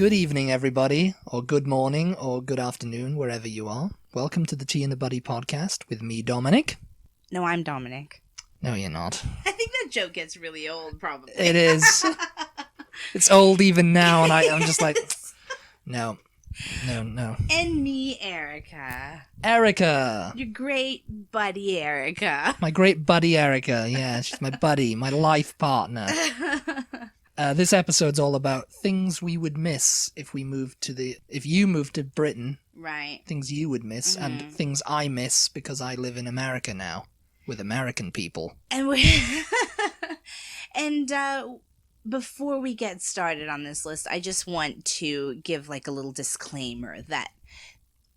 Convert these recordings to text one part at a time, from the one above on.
Good evening, everybody, or good morning, or good afternoon, wherever you are. Welcome to the Tea and the Butty podcast with me, Dominic. No, I'm Dominic. No, you're not. I think that joke gets really old, probably. It is. It's old even now, and I'm just like, no. And me, Erica. Erica! Your great buddy, Erica. My great buddy, Erica. Yeah, she's my buddy, my life partner. This episode's all about things we would miss if you moved to Britain. Right. Things you would miss, and things I miss because I live in America now with American people. And before we get started on this list, I just want to give like a little disclaimer that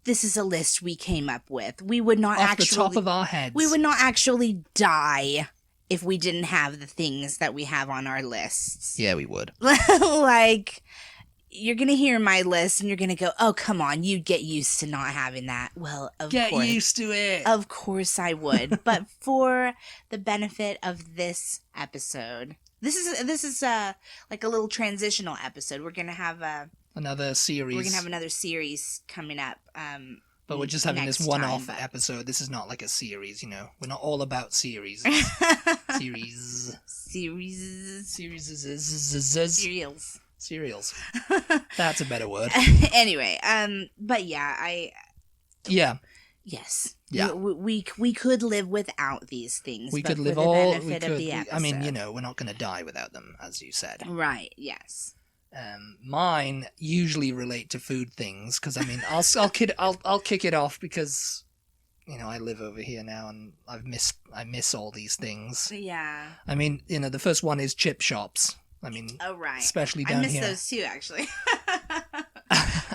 this is a list we came up with. We would not Off the top of our heads. We would not actually die if we didn't have the things that we have on our lists. Yeah, we would. Like, you're going to hear my list and you're going to go, oh, come on, you'd get used to not having that. Well, of course. Get used to it. Of course I would. But for the benefit of this episode, this is like a little transitional episode. We're going to have another series. We're going to have another series coming up. But we're just having this one-off episode. This is not like a series, you know. We're not all about series. Serials. That's a better word. Anyway, but yeah, Yeah. Yes. Yeah. We could live without these things. We could live all. Of the episode. I mean, you know, we're not going to die without them, as you said. Right. Yes. Mine usually relate to food things because I mean, I'll kick it off because, you know, I live over here now and I miss all these things. Yeah. I mean, you know, the first one is chip shops. I mean, oh right, especially down here. I miss those too, actually.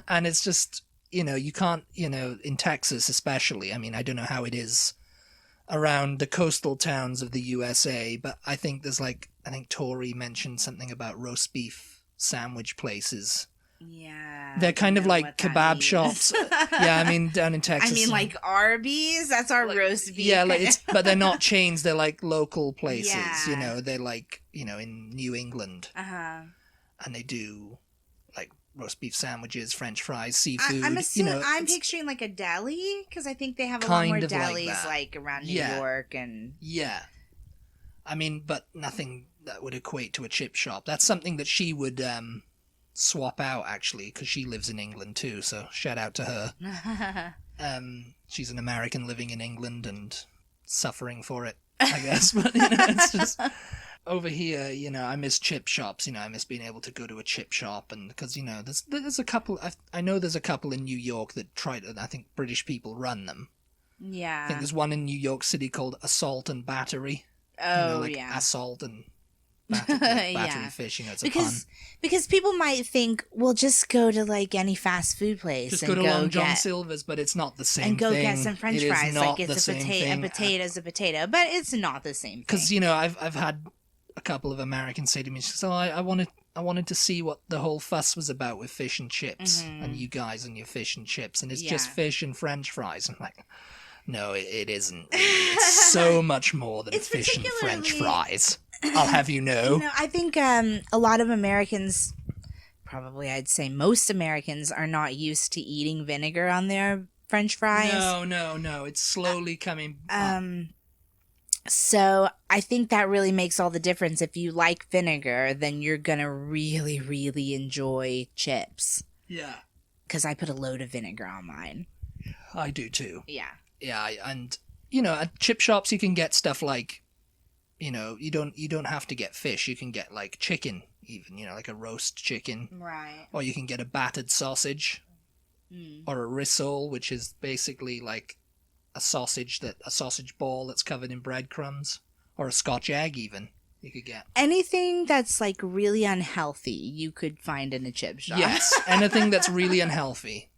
And it's just, you know, you can't, you know, in Texas especially. I mean, I don't know how it is around the coastal towns of the USA, but I think Tori mentioned something about roast beef sandwich places. Yeah. They're kind of like kebab shops. Yeah, I mean, down in Texas. I mean, like Arby's? That's our roast beef. Yeah, like but they're not chains. They're like local places, yeah. You know. They're like, you know, in New England. Uh-huh. And they do like roast beef sandwiches, French fries, seafood. I'm picturing like a deli because I think they have a lot more delis like around New York and... Yeah. I mean, but nothing that would equate to a chip shop. That's something that she would swap out, actually, because she lives in England too, so shout out to her. She's an American living in England and suffering for it, I guess. But, you know, it's just... Over here, you know, I miss chip shops, you know, I miss being able to go to a chip shop, and because, you know, there's a couple, I know there's a couple in New York that try to, I think British people run them. Yeah. I think there's one in New York City called Assault and Battery. Oh, you know, like yeah. Assault and battery fish, you know, it's a pun. Because people might think, well, just go to like any fast food place. Just go to Long John Silver's, but it's not the same thing. And go get some French fries. Like it's a potato's a potato, but it's not the same thing. Because, you know, I've had a couple of Americans say to me, so I wanted to see what the whole fuss was about with fish and chips, and you guys and your fish and chips, and it's just fish and French fries. I'm like, no, it isn't. It's so much more than fish and French fries. I'll have you know. You know, I think a lot of Americans, probably I'd say most Americans, are not used to eating vinegar on their French fries. No. It's slowly coming up. So I think that really makes all the difference. If you like vinegar, then you're going to really, really enjoy chips. Yeah. Because I put a load of vinegar on mine. I do too. Yeah. Yeah, and, you know, at chip shops you can get stuff like, you know, you don't have to get fish. You can get, like, chicken, even, you know, like a roast chicken. Right. Or you can get a battered sausage. Or a rissole, which is basically like a sausage ball that's covered in breadcrumbs, or a Scotch egg even you could get. Anything that's like really unhealthy you could find in a chip shop. Yes, anything that's really unhealthy.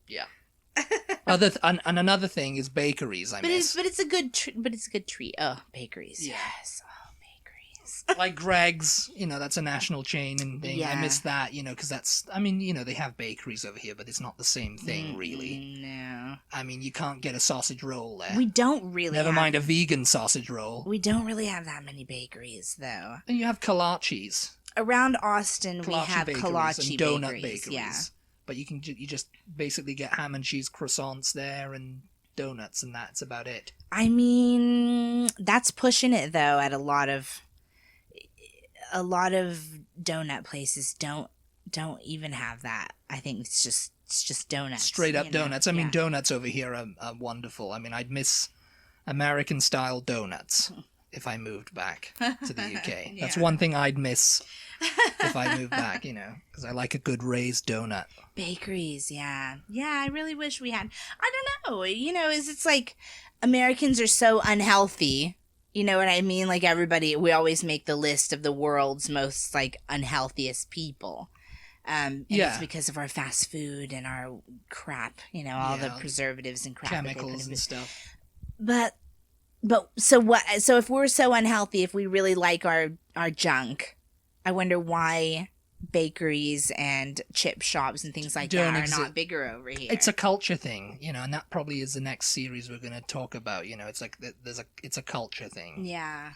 Yeah. And another thing is bakeries. I miss. But it's a good treat. Oh, bakeries. Yeah. Yes. Like Greg's, you know, that's a national chain and thing. Yeah. I miss that, you know, because that's, I mean, you know, they have bakeries over here, but it's not the same thing, really. No. I mean, you can't get a sausage roll there. We don't really Never mind a vegan sausage roll. We don't really have that many bakeries, though. And you have kolaches. Around Austin, we Kolache have bakeries kolache and donut bakeries. bakeries. Yeah. But you just basically get ham and cheese croissants there and donuts, and that's about it. I mean, that's pushing it though. At a lot of donut places don't even have that. I think it's just donuts. Straight up donuts. I mean, Yeah. donuts over here are wonderful. I mean, I'd miss American style donuts if I moved back to the UK. That's one thing I'd miss if I moved back, because I like a good raised donut. Bakeries, yeah. I really wish we had. I don't know. It's like Americans are so unhealthy. You know what I mean? Like everybody, we always make the list of the world's most like unhealthiest people. And it's because of our fast food and our crap, all the preservatives and crap. Chemicals and stuff. But so what? So if we're so unhealthy, if we really like our junk, I wonder why bakeries and chip shops and things like that are not bigger over here. It's a culture thing, and that probably is the next series we're going to talk about. It's like it's a culture thing. Yeah.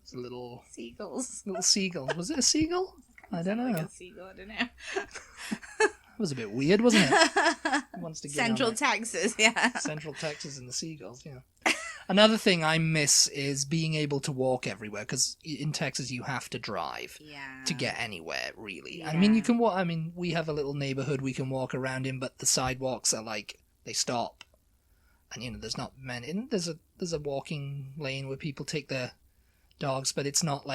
It's a little seagulls. Little seagull. Was it a seagull? I don't know. Like a seagull. I don't know. It was a bit weird, wasn't it? Wants to get Central Texas, yeah. Central Texas and the seagulls, yeah. Another thing I miss is being able to walk everywhere, because in Texas you have to drive to get anywhere, really. Yeah. I mean, you can walk. I mean, we have a little neighborhood we can walk around in, but the sidewalks are like they stop, and there's not many. There's a walking lane where people take their dogs, but it's not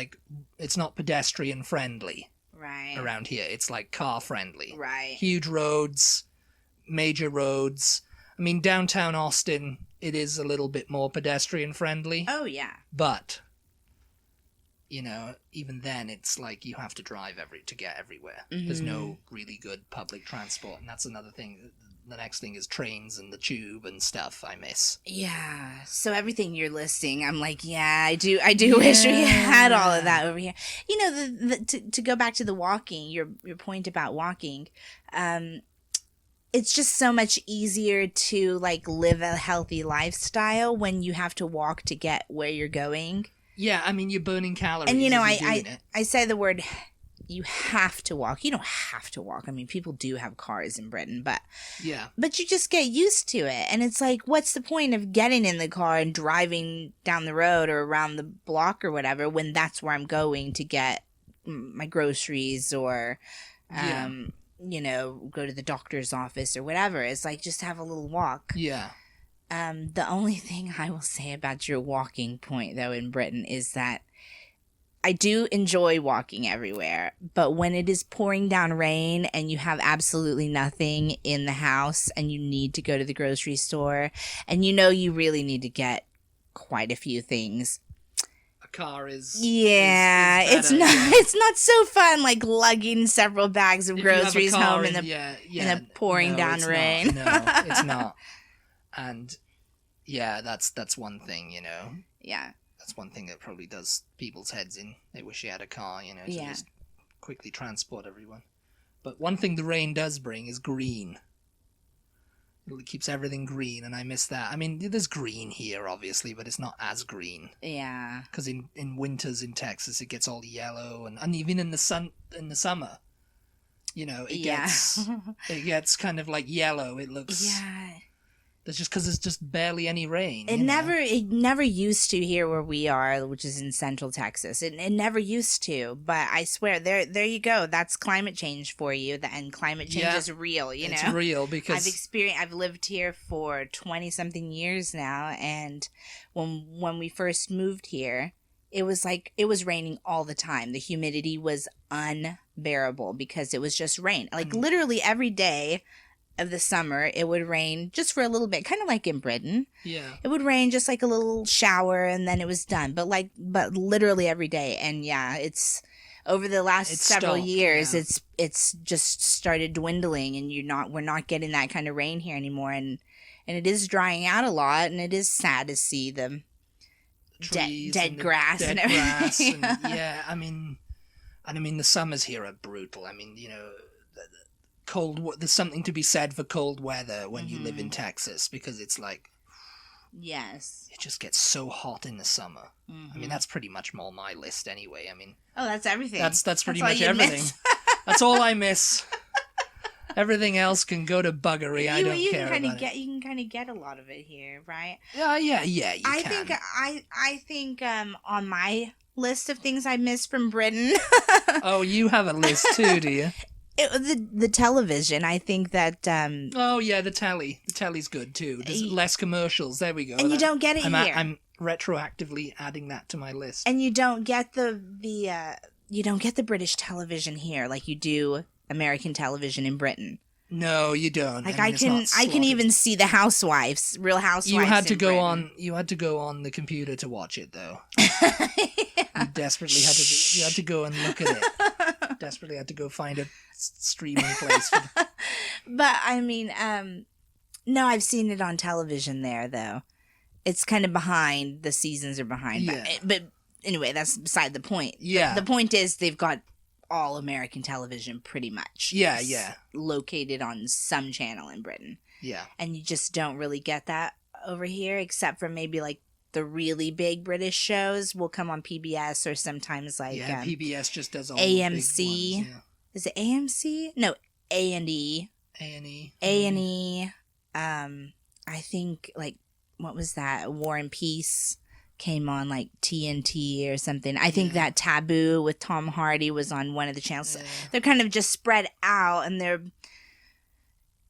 pedestrian friendly. Right. Around here, it's like car friendly. Right. Huge roads, major roads. I mean, downtown Austin, it is a little bit more pedestrian friendly. Oh, yeah. But, even then, it's like you have to drive to get everywhere. Mm-hmm. There's no really good public transport, and that's another thing. The next thing is trains and the tube and stuff I miss. Yeah. So everything you're listing, I'm like, I do wish we had all of that over here. To go back to the walking, your point about walking, it's just so much easier to like live a healthy lifestyle when you have to walk to get where you're going. Yeah, I mean, you're burning calories. And I say the word you have to walk. You don't have to walk. I mean, people do have cars in Britain, but you just get used to it. And it's like, what's the point of getting in the car and driving down the road or around the block or whatever when that's where I'm going to get my groceries or go to the doctor's office or whatever. It's like, just have a little walk. Yeah. The only thing I will say about your walking point, though, in Britain is that I do enjoy walking everywhere, but when it is pouring down rain and you have absolutely nothing in the house and you need to go to the grocery store and you really need to get quite a few things. A car is it's not so fun like lugging several bags of groceries home in the pouring down rain. No, it's not. And that's one thing, Yeah. That's one thing that probably does people's heads in. They wish they had a car, to just quickly transport everyone. But one thing the rain does bring is green. It keeps everything green, and I miss that. I mean, there's green here, obviously, but it's not as green. Yeah. Because in winters in Texas, it gets all yellow, and even in the summer, it gets kind of like yellow. It looks... Yeah. That's just because there's just barely any rain. It never used to here where we are, which is in Central Texas. It never used to, but I swear, there you go. That's climate change for you, and climate change is real. It's real because I've lived here for 20-something years now, and when we first moved here, it was raining all the time. The humidity was unbearable because it was just rain, like literally every day of the summer. It would rain just for a little bit, kind of like in Britain. Yeah, it would rain just like a little shower and then it was done, but literally every day. And it's over the last several years it's just started dwindling, and we're not getting that kind of rain here anymore, and it is drying out a lot, and it is sad to see the dead grass and everything. I mean the summers here are brutal. I mean, there's something to be said for cold weather when you live in Texas, because it's like Yes. It just gets so hot in the summer. Mm-hmm. I mean, that's pretty much all my list anyway. I mean... Oh, that's everything. That's pretty much everything. That's all I miss. Everything else can go to buggery. I don't care about it. You can kind of get a lot of it here, right? Yeah, you I can. I think on my list of things I miss from Britain. Oh, you have a list too, do you? The television. I think that. Oh yeah, the telly. The telly's good too. There's less commercials. There we go. And you don't get it here. I'm retroactively adding that to my list. And you don't get the British television here like you do American television in Britain. No, you don't. Like I can even see the Real Housewives. You had to go on the computer to watch it though. You desperately had to go and look at it. Desperately had to go find a streaming place. But I mean, no, I've seen it on television there though. It's kind of behind. The seasons are behind. Yeah. But anyway, that's beside the point. Yeah. The point is they've got all American television pretty much. Yeah, it's located on some channel in Britain. Yeah. And you just don't really get that over here, except for maybe like the really big British shows will come on PBS or sometimes like PBS just does all AMC. The big ones, yeah. Is it AMC? No, A&E. A&E. A&E. I think like what was that? War and Peace came on like TNT or something. I think that Taboo with Tom Hardy was on one of the channels. Yeah. They're kind of just spread out, and they're,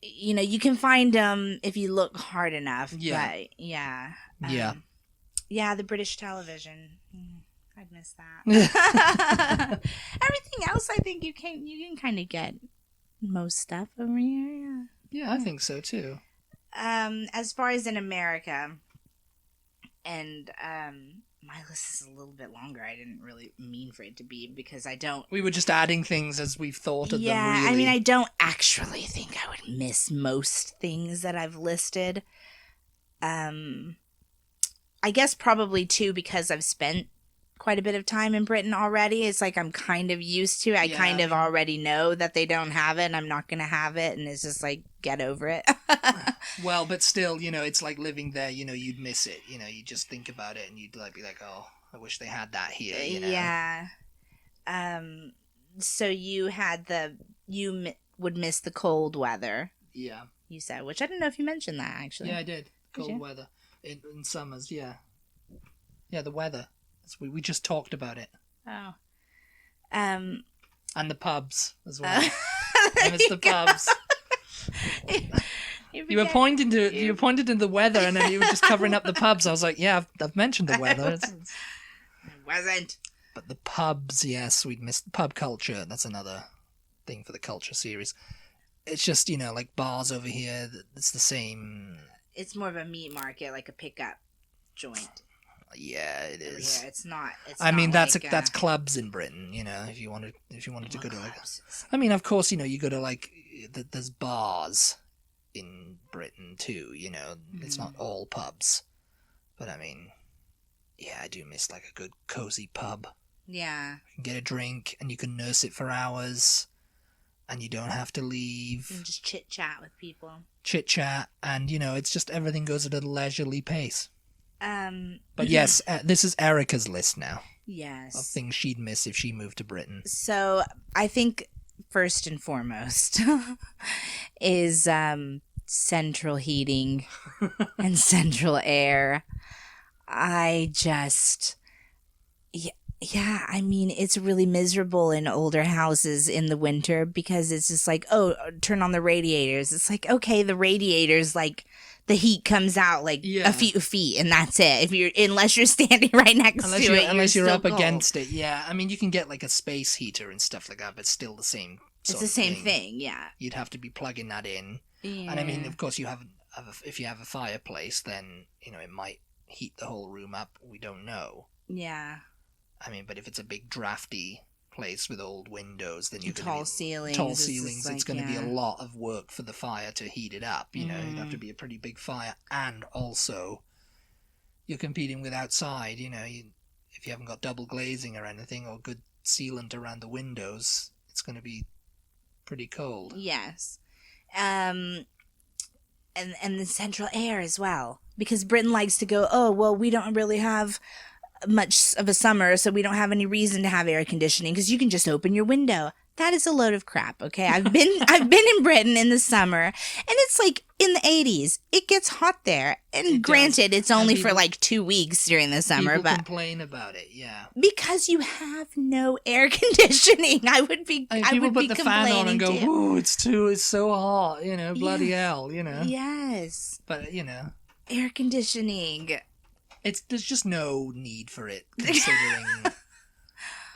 you know, you can find them if you look hard enough. Yeah. But the British television. I'd miss that. Everything else, I think you can kind of get most stuff over here. Yeah, I think so too. As far as in America. And my list is a little bit longer. I didn't really mean for it to be because I don't... We were just adding things as we've thought of them, really. Yeah, I mean, I don't actually think I would miss most things that I've listed. I guess probably, too, because I've spent quite a bit of time in Britain already. It's like I'm kind of used to it. I kind of already know that they don't have it and I'm not going to have it. And it's just like, get over it. Well, but still, you know, it's like living there, you know, you'd miss it. You know, you just think about it and you'd like be like, oh, I wish they had that here, you know? Yeah. So you had would miss the cold weather. Yeah. You said, which I don't know if you mentioned that, actually. Yeah, I did. Cold weather. In summers, yeah. Yeah, the weather. We just talked about it. Oh. And the pubs as well. I miss the pubs. You were pointing to the weather, and then you were just covering up the pubs. I was like, yeah, I've mentioned the weather. It wasn't. But the pubs, yes, we'd missed pub culture. That's another thing for the culture series. It's just, you know, like bars over here. It's the same. It's more of a meat market, like a pickup joint. Yeah, it is. Yeah, it's not. I mean, that's clubs in Britain. You know, if you wanted to go to like. I mean, of course, you know, you go to like. There's bars in Britain too. You know, it's not all pubs, but I mean, yeah, I do miss like a good cozy pub. Yeah. You can get a drink and you can nurse it for hours, and you don't have to leave. And just chit chat with people. Chit chat, and you know, it's just everything goes at a leisurely pace. But yes, this is Erica's list now. Yes. Of things she'd miss if she moved to Britain. So I think first and foremost is central heating and central air. I just... Yeah, I mean, it's really miserable in older houses in the winter because it's just like, oh, turn on the radiators. It's like, okay, the radiators, like... The heat comes out like a few feet, and that's it. Unless you're standing right next to it, unless you're up against it. Yeah, I mean, you can get like a space heater and stuff like that, but it's still the same. It's the same thing. Yeah. You'd have to be plugging that in, yeah. And I mean, of course, if you have a fireplace, then you know it might heat the whole room up. We don't know. Yeah. I mean, but if it's a big drafty place with old windows, then tall ceilings. It's going to be a lot of work for the fire to heat it up. You know, it'd have to be a pretty big fire, and also you're competing with outside. You know, if you haven't got double glazing or anything or good sealant around the windows, it's going to be pretty cold. Yes, and the central air as well. because Britain likes to go, oh, well, we don't really have much of a summer, so we don't have any reason to have air conditioning because you can just open your window. That is a load of crap, okay? I've been in Britain in the summer, and it's like in the 80s. It gets hot there, and granted, it's only for like 2 weeks during the summer, but complain about it, yeah, because you have no air conditioning. I would be put the fan on and go, too. "Ooh, it's so hot," bloody hell, Yes, but air conditioning. There's just no need for it, considering.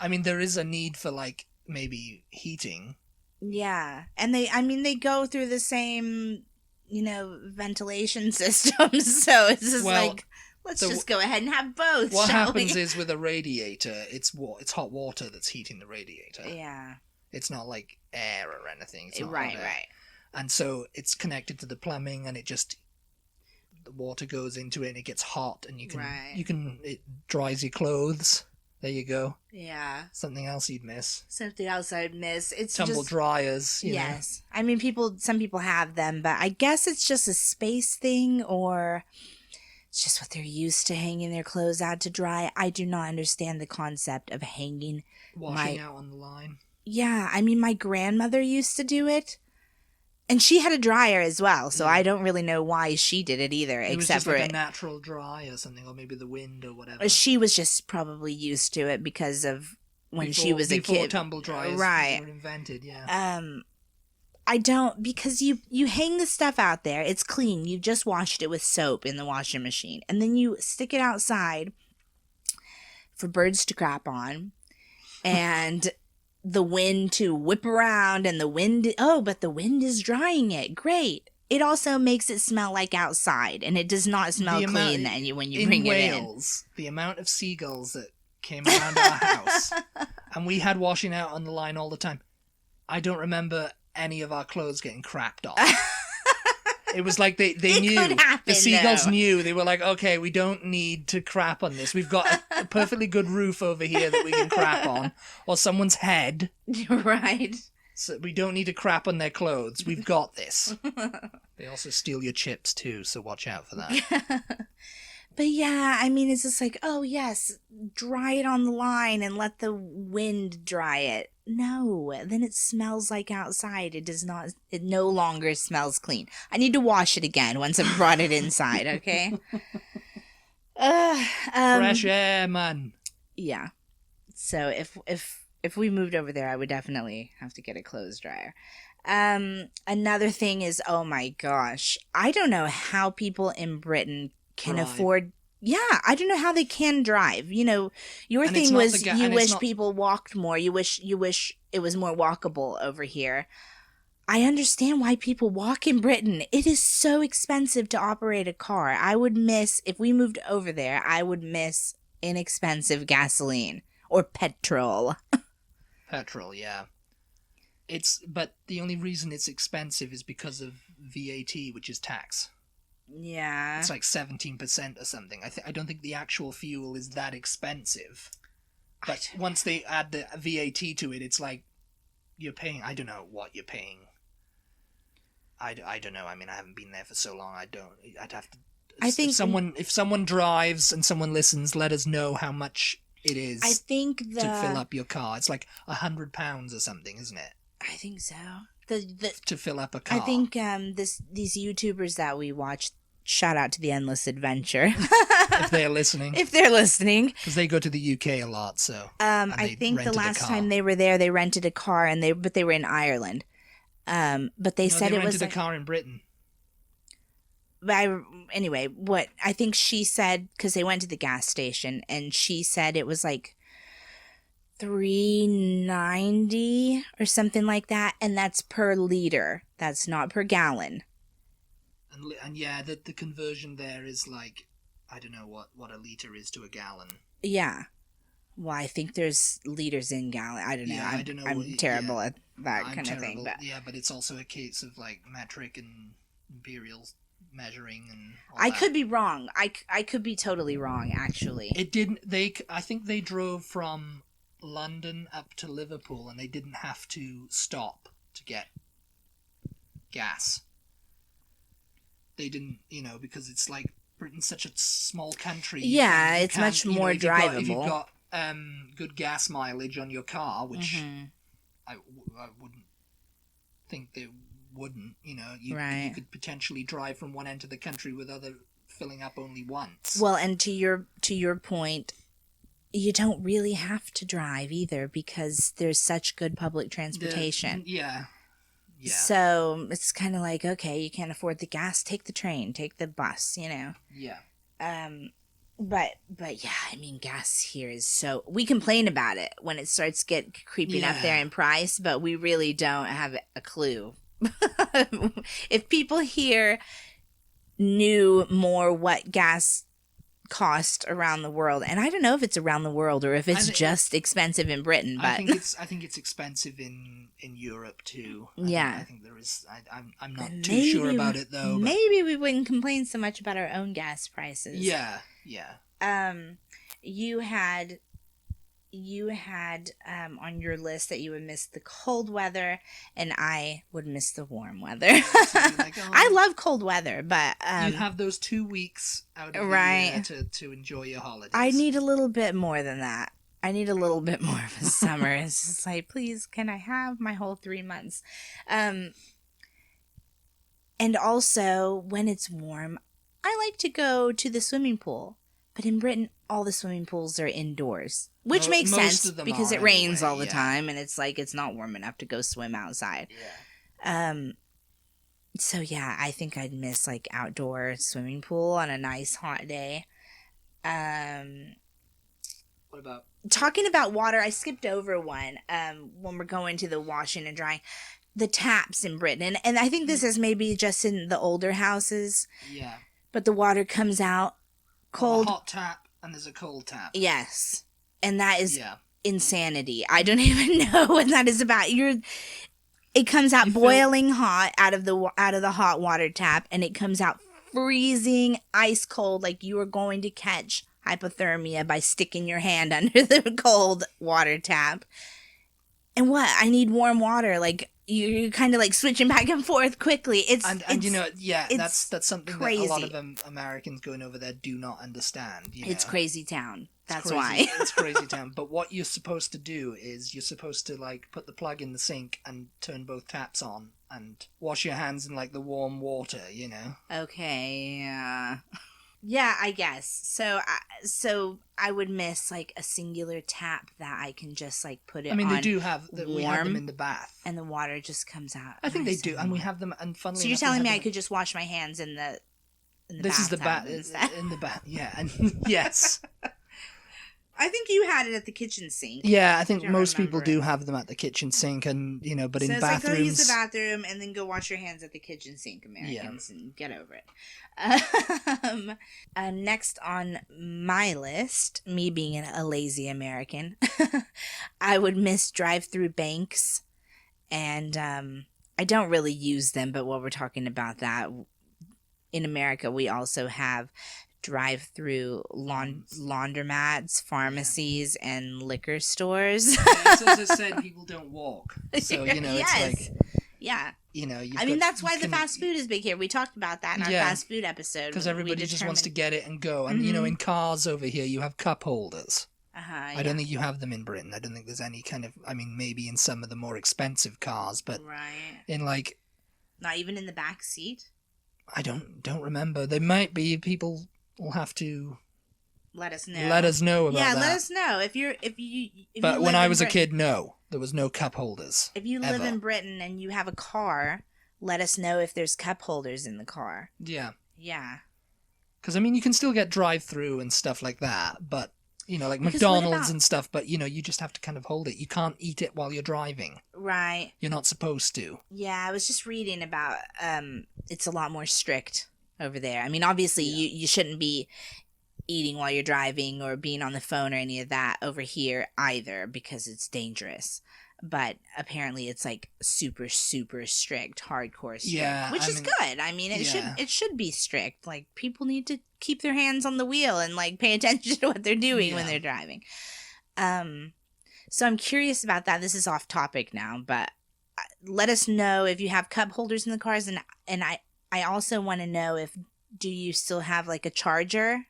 I mean, there is a need for like maybe heating. Yeah, and they go through the same, ventilation systems. So it's just let's just go ahead and have both. What happens is with a radiator, it's hot water that's heating the radiator. Yeah, it's not like air or anything. It's not right. And so it's connected to the plumbing, and the water goes into it, and it gets hot, and it dries your clothes. There you go. Yeah. Something else you'd miss. Something else I'd miss. It's tumble dryers. Yes. I mean, some people have them, but I guess it's just a space thing, or it's just what they're used to, hanging their clothes out to dry. I do not understand the concept of washing out on the line. Yeah. I mean, my grandmother used to do it. And she had a dryer as well, so I don't really know why she did it either. It was just like a natural dry or something, or maybe the wind or whatever. She was just probably used to it because of when she was a kid. Before tumble dryers were invented, yeah. I don't, because you hang the stuff out there, it's clean, you just washed it with soap in the washing machine, and then you stick it outside for birds to crap on, and the wind to whip around, and but the wind is drying it. Great. It also makes it smell like outside, and it does not smell clean when you bring it in. In Wales, the amount of seagulls that came around our house, and we had washing out on the line all the time. I don't remember any of our clothes getting crapped on. It was like they knew. The seagulls knew. They were like, okay, we don't need to crap on this. We've got a perfectly good roof over here that we can crap on, or someone's head. Right. So we don't need to crap on their clothes. We've got this. They also steal your chips too, so watch out for that. But yeah, I mean, it's just like, oh yes, dry it on the line and let the wind dry it. No, then it smells like outside. It no longer smells clean. I need to wash it again once I've brought it inside, okay? Fresh air, man. Yeah. So if we moved over there, I would definitely have to get a clothes dryer. Another thing is, oh my gosh, I don't know how people in Britain can afford. Yeah, I don't know how they can drive. Your thing was you wish people walked more. You wish it was more walkable over here. I understand why people walk in Britain. It is so expensive to operate a car. If we moved over there, I would miss inexpensive gasoline or petrol. Petrol, yeah. But the only reason it's expensive is because of VAT, which is tax. Yeah. It's like 17% or something. I don't think the actual fuel is that expensive. But once they add the VAT to it, it's like you're paying. I don't know what you're paying. I don't know. I mean, I haven't been there for so long. I'd have to. I think if someone drives and someone listens, let us know how much it is. I think to fill up your car. It's like £100 or something, isn't it? I think so. To fill up a car. I think these YouTubers that we watch. Shout out to the Endless Adventure. If they're listening. Because they go to the UK a lot, so. I think the last time they were there, they rented a car, but they were in Ireland. But they said it was. They rented a car in Britain. Anyway, what I think she said, because they went to the gas station, and she said it was like $3.90 or something like that, and that's per liter. That's not per gallon. And yeah, the conversion there is like, I don't know what a liter is to a gallon. Yeah. Well, I think there's liters in gallon. I don't know. Yeah, I'm terrible at that kind of thing. But. Yeah, but it's also a case of like metric and imperial measuring and all I could be wrong. I could be totally wrong, actually. I think they drove from London up to Liverpool, and they didn't have to stop to get gas. They didn't, because it's like Britain's such a small country. Yeah, it's much more drivable. If you've got good gas mileage on your car, which I wouldn't think they wouldn't. You could potentially drive from one end of the country with other filling up only once. Well, and to your point, you don't really have to drive either because there's such good public transportation. Yeah. So it's kind of like, okay, you can't afford the gas, take the train, take the bus, Yeah. But yeah, I mean, gas here is so... We complain about it when it starts creeping up there in price, but we really don't have a clue. If people here knew more what gas cost around the world, and I don't know if it's around the world or if it's just expensive in Britain, but I think it's expensive in Europe too. I think there is. I'm not too sure about it though. Maybe we wouldn't complain so much about our own gas prices. Yeah. You had on your list that you would miss the cold weather, and I would miss the warm weather. I love cold weather, but you have those 2 weeks out of the year to enjoy your holidays. I need a little bit more than that. I need a little bit more of a summer. It's just like, please, can I have my whole 3 months? And also, when it's warm, I like to go to the swimming pool. But in Britain, all the swimming pools are indoors, which makes sense because it rains all the time, and it's like it's not warm enough to go swim outside. Yeah. So yeah, I think I'd miss like outdoor swimming pool on a nice hot day. What about talking about water? I skipped over one. When we're going to the washing and drying, the taps in Britain, and I think this is maybe just in the older houses. Yeah. But the water comes out cold. A hot tap and there's a cold tap. Yes. And that is insanity. I don't even know what that is about. It comes out boiling hot out of the hot water tap, and it comes out freezing ice cold, like you are going to catch hypothermia by sticking your hand under the cold water tap. And what? I need warm water. Like you're kind of like switching back and forth quickly. That's something crazy. That a lot of Americans going over there do not understand. It's crazy town. That's why. It's crazy town. But what you're supposed to do is you're supposed to like put the plug in the sink and turn both taps on and wash your hands in like the warm water. Okay. Yeah. Yeah, I guess. So I would miss like a singular tap that I can just like put it on. I mean, they do have we have them in the bath. And the water just comes out. I think they do. And we have them, and funnily So you're telling me I could just wash my hands in the This is the bath. In the bath, yeah. And yes. I think you had it at the kitchen sink. Yeah, I think most people do have them at the kitchen sink, and but in it's bathrooms. Like, go use the bathroom and then go wash your hands at the kitchen sink, Americans, and get over it. Next on my list, me being a lazy American, I would miss drive-through banks, and I don't really use them. But while we're talking about that, in America, we also have drive-through laundromats, pharmacies, and liquor stores. As I said, people don't walk, so it's like I mean, that's why the fast food is big here. We talked about that in our fast food episode because everybody just wants to get it and go. And in cars over here, you have cup holders. I don't think you have them in Britain. I don't think there's any kind of. I mean, maybe in some of the more expensive cars, but in like not even in the back seat. I don't remember. There might be people. We'll have to let us know about that. Yeah, let us know if you. But when I was a kid, no, there was no cup holders. If you live in Britain and you have a car, let us know if there's cup holders in the car. Yeah. Yeah. Because I mean, you can still get drive-through and stuff like that, but like McDonald's and stuff. But you just have to kind of hold it. You can't eat it while you're driving. Right. You're not supposed to. Yeah, I was just reading about. It's a lot more strict over there. I mean, obviously, you shouldn't be eating while you're driving or being on the phone or any of that over here either because it's dangerous. But apparently, it's like super, super strict, hardcore strict, which is good. I mean, it should be strict. Like people need to keep their hands on the wheel and like pay attention to what they're doing when they're driving. So I'm curious about that. This is off topic now, but let us know if you have cup holders in the cars, and I also want to know if do you still have like a charger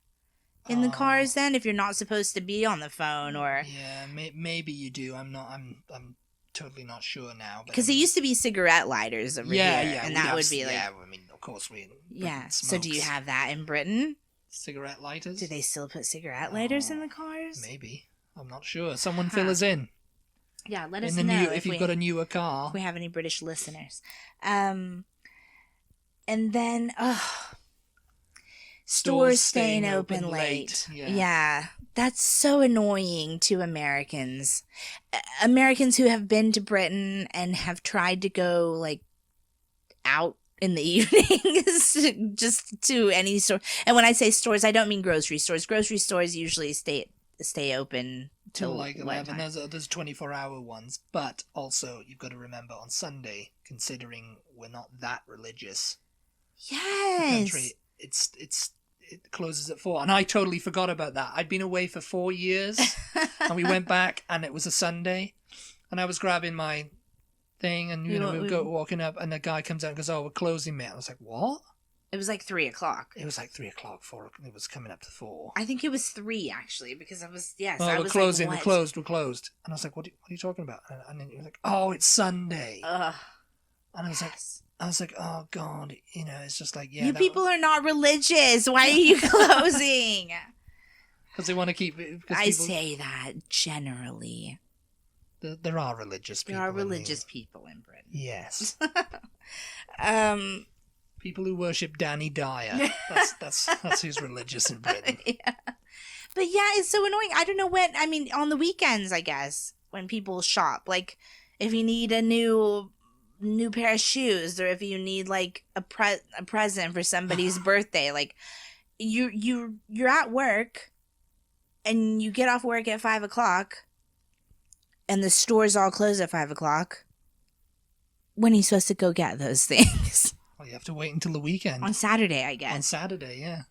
in the cars then, if you're not supposed to be on the phone? Or yeah, maybe you do. I'm totally not sure now. Because it used to be cigarette lighters over here, and that would be like... Yeah, I mean, of course we... Yeah, so do you have that in Britain? Cigarette lighters? Do they still put cigarette lighters in the cars? Maybe. I'm not sure. Someone fill us in. Yeah, let us know if you've got a newer car. If we have any British listeners. And then, stores staying open late. Yeah, that's so annoying to Americans. Americans who have been to Britain and have tried to go, like, out in the evenings just to any store. And when I say stores, I don't mean grocery stores. Grocery stores usually stay open till like 11. There's 24-hour ones, but also you've got to remember on Sunday, considering we're not that religious. Yes. The country, it closes at 4, and I totally forgot about that. I'd been away for 4 years, and we went back, and it was a Sunday, and I was grabbing my thing, and we were walking up, and the guy comes out and goes, "Oh, we're closing, mate." I was like, "What?" It was like 3 o'clock. It was like 3 o'clock, 4. It was coming up to 4. I think it was 3 actually, because I was we're closing. Like, we're closed. And I was like, "What are you talking about?" And then he was like, "Oh, it's Sunday." And I was like, "Oh God," it's just like, yeah. You people are not religious. Why are you closing? Because they want to keep it. I say that generally. There are religious people. There are religious people in Britain. Yes. People who worship Danny Dyer. That's who's religious in Britain. Yeah. But yeah, it's so annoying. I don't know when. I mean, on the weekends, I guess, when people shop. Like, if you need a new pair of shoes, or if you need like a present for somebody's birthday, like you're at work, and you get off work at 5 o'clock, and the stores all close at 5 o'clock. When are you supposed to go get those things? Well, you have to wait until the weekend. On Saturday, I guess. On Saturday, yeah.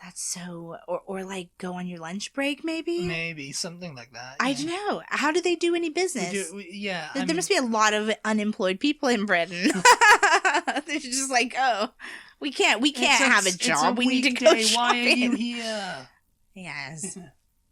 That's so... Or like, go on your lunch break, maybe? Maybe, something like that. I don't know. How do they do any business? Yeah. There must be a lot of unemployed people in Britain. They're just like, oh, we can't have a job. We need to go shopping. Why are you here? Yes.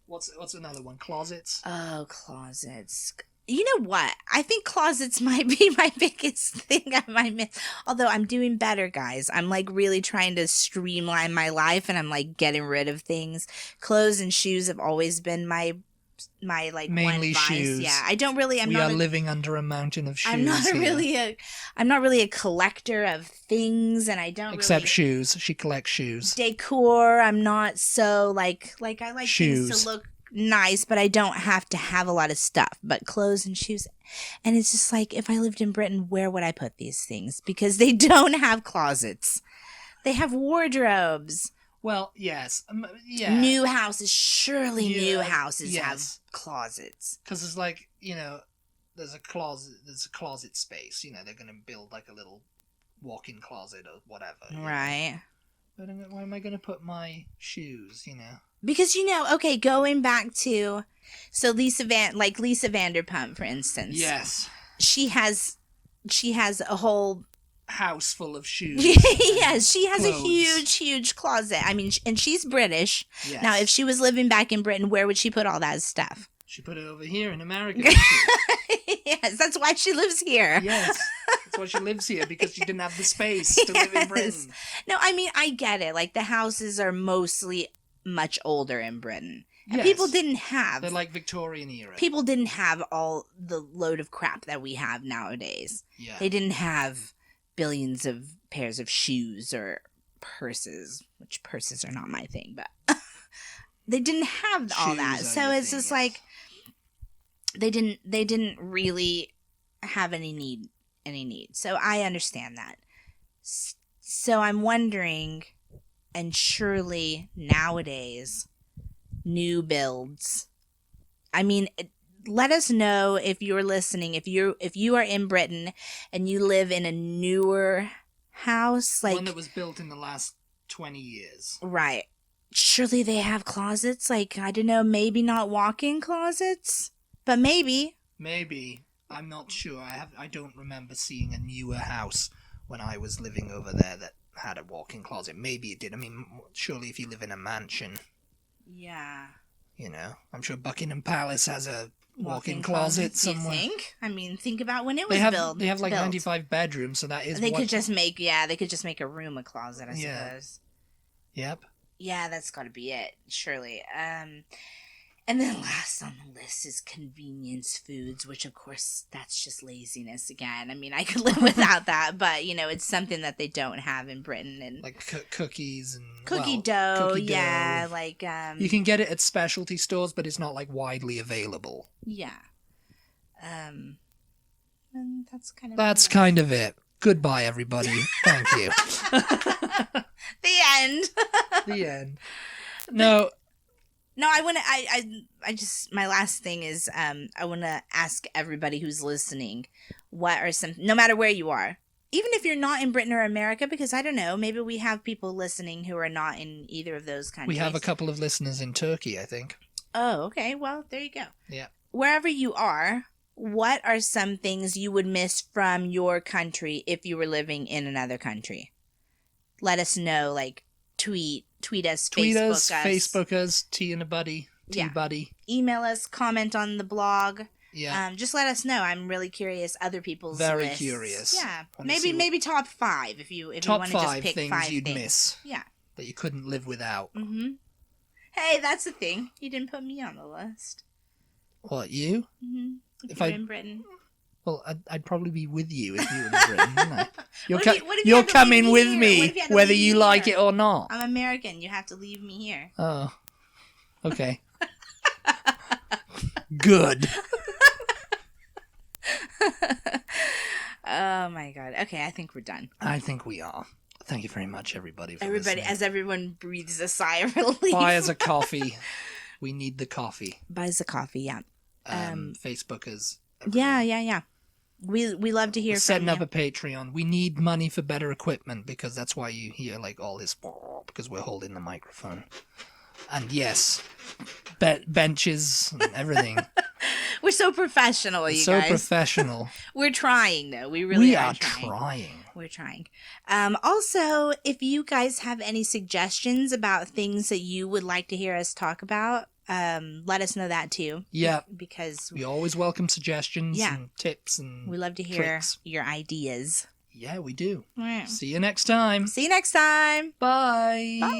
What's another one? Closets? Oh, closets. You know what? I think closets might be my biggest thing I might miss. Although I'm doing better, guys. I'm like really trying to streamline my life, and I'm like getting rid of things. Clothes and shoes have always been my like mainly one vice. Shoes. Yeah, I don't really. We are living under a mountain of shoes. I'm not really a collector of things, and I don't except shoes. She collects shoes. Decor. I'm not so like I like shoes. Things to look nice, but I don't have to have a lot of stuff. But clothes and shoes, and it's just like, if I lived in Britain, where would I put these things? Because they don't have closets. They have wardrobes. Well, yes, yeah. New houses have closets. Because it's like, there's a closet space. They're going to build like a little walk-in closet or whatever. Right. But where am I going to put my shoes? Because okay, going back to Lisa Vanderpump, for instance. Yes. She has a whole house full of shoes. Yes, she has clothes. A huge closet. I mean, and she's British. Yes. Now, if she was living back in Britain, where would she put all that stuff? She put it over here in America. Yes, that's why she lives here. Yes, that's why she lives here, because she didn't have the space to live in Britain. No, I mean, I get it. Like, the houses are mostly much older in Britain. And yes. People didn't have... They're like Victorian era. People didn't have all the load of crap that we have nowadays. Yeah. They didn't have billions of pairs of shoes or purses, which purses are not my thing, but they didn't have all that. So it's just like they didn't really have any need. So I understand that. So I'm wondering, and surely nowadays, new builds. I mean, let us know if you're listening. If you are in Britain and you live in a newer house, like one that was built in the last 20 years, right? Surely they have closets. Like, I don't know, maybe not walk-in closets, but maybe. Maybe. I'm not sure. I don't remember seeing a newer house when I was living over there that had a walk-in closet. Maybe it did. I mean, surely if you live in a mansion, Yeah. you know, I'm sure Buckingham Palace has a walk-in closet somewhere. You think? I mean, think about when it was built. They have like 95 bedrooms, so that is. They could just make a room a closet, I suppose. Yep. Yeah, that's got to be it, surely. And then last on the list is convenience foods, which of course that's just laziness again. I mean, I could live without that, but you know, it's something that they don't have in Britain, and like cookies and cookie dough. Yeah, like you can get it at specialty stores, but it's not like widely available. Yeah. And that's kind of it. Goodbye, everybody. Thank you. The end. The end. No, I want to. I just my last thing is I want to ask everybody who's listening, what are some, no matter where you are, even if you're not in Britain or America, because I don't know, maybe we have people listening who are not in either of those countries. We have a couple of listeners in Turkey, I think. Oh, okay. Well, there you go. Yeah. Wherever you are, what are some things you would miss from your country if you were living in another country? Let us know, like tweet us, Facebook us, Tea and a Buddy, Buddy. Email us, comment on the blog. Yeah. Just let us know. I'm really curious. Other people's very lists. curious. Yeah. Maybe top 5 if you want to just pick things 5 you'd things. miss. Yeah. That you couldn't live without. Mm-hmm. Hey, that's the thing. You didn't put me on the list. What, you? Mm-hmm. If you're in Britain. Well, I'd probably be with you if you were in Britain, wouldn't I? You're coming with me, whether you like it or not. I'm American. You have to leave me here. Oh. Okay. Good. Oh my god. Okay, I think we're done. I think we are. Thank you very much, everybody, for listening. As everyone breathes a sigh of relief. Buy us a coffee. We need the coffee. Buy us a coffee, yeah. Facebookers. Yeah. We love to hear from you. Setting up a Patreon. We need money for better equipment, because that's why you hear like all this, because we're holding the microphone. And yes, benches and everything. We're so professional, you guys. So professional. We're trying, though. We really are trying. We're trying. Also, if you guys have any suggestions about things that you would like to hear us talk about, let us know that too. Yeah. Because we always welcome suggestions and tips and we love to hear your ideas. Yeah, we do. Yeah. See you next time. See you next time. Bye. Bye.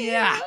Yeah.